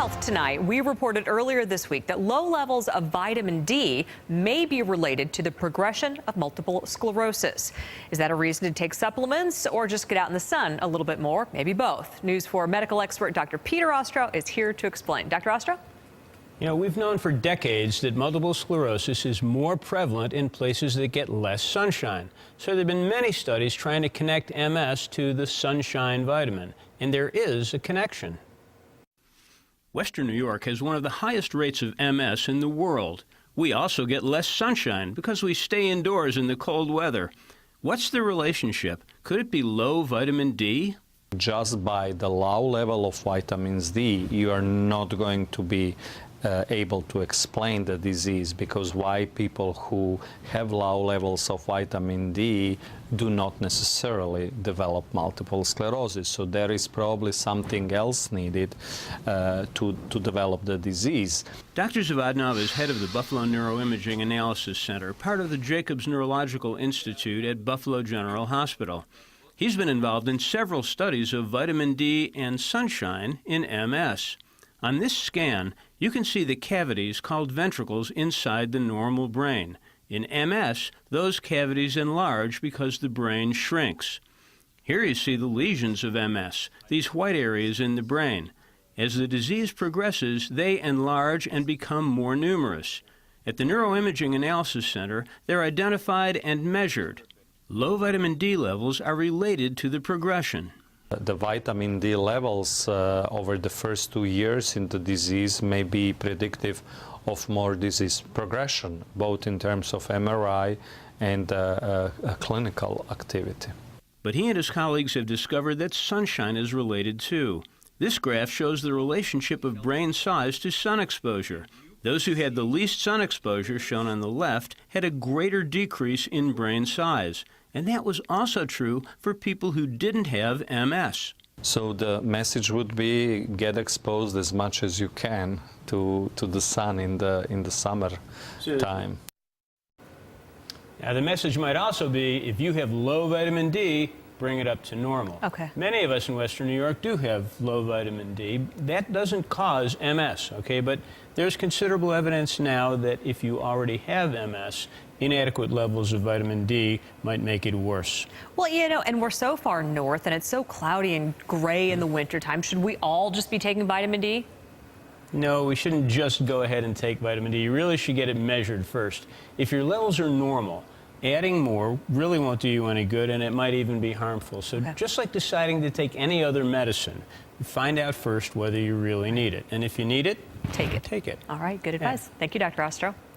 Health tonight, we reported earlier this week that low levels of vitamin D may be related to the progression of multiple sclerosis. Is that a reason to take supplements or just get out in the sun a little bit more? Maybe both. News 4 medical expert Dr. Peter Ostro is here to explain. Dr. Ostro? You know, we've known for decades that multiple sclerosis is more prevalent in places that get less sunshine. So there have been many studies trying to connect MS to the sunshine vitamin, and there is a connection. Western New York has one of the highest rates of MS in the world. We also get less sunshine because we stay indoors in the cold weather. What's the relationship? Could it be low vitamin D? Just by the low level of vitamins D, you are not going to be able to explain the disease, because why people who have low levels of vitamin D do not necessarily develop multiple sclerosis. So there is probably something else needed to develop the disease. Dr. Zavadnov is head of the Buffalo Neuroimaging Analysis Center, part of the Jacobs Neurological Institute at Buffalo General Hospital. He's been involved in several studies of vitamin D and sunshine in MS. On this scan, you can see the cavities called ventricles inside the normal brain. In MS, those cavities enlarge because the brain shrinks. Here you see the lesions of MS, these white areas in the brain. As the disease progresses, they enlarge and become more numerous. At the Neuroimaging Analysis Center, they're identified and measured. Low vitamin D levels are related to the progression. The vitamin D levels over the first 2 years in the disease may be predictive of more disease progression, both in terms of MRI and clinical activity. But he and his colleagues have discovered that sunshine is related too. This graph shows the relationship of brain size to sun exposure. Those who had the least sun exposure, shown on the left, had a greater decrease in brain size. And that was also true for people who didn't have MS. So the message would be get exposed as much as you can to the sun in the summer time. Now the message might also be, if you have low vitamin D, bring it up to normal. Okay. Many of us in Western New York do have low vitamin D. That doesn't cause MS, okay? But there's considerable evidence now that if you already have MS, inadequate levels of vitamin D might make it worse. Well, you know, and we're so far north and it's so cloudy and gray in the wintertime. Should we all just be taking vitamin D? No, we shouldn't just go ahead and take vitamin D. You really should get it measured first. If your levels are normal, adding more really won't do you any good, and it might even be harmful. So just like deciding to take any other medicine, find out first whether you really need it. And if you need it, take it. Take it. All right, good advice. Thank you, Dr. Ostro.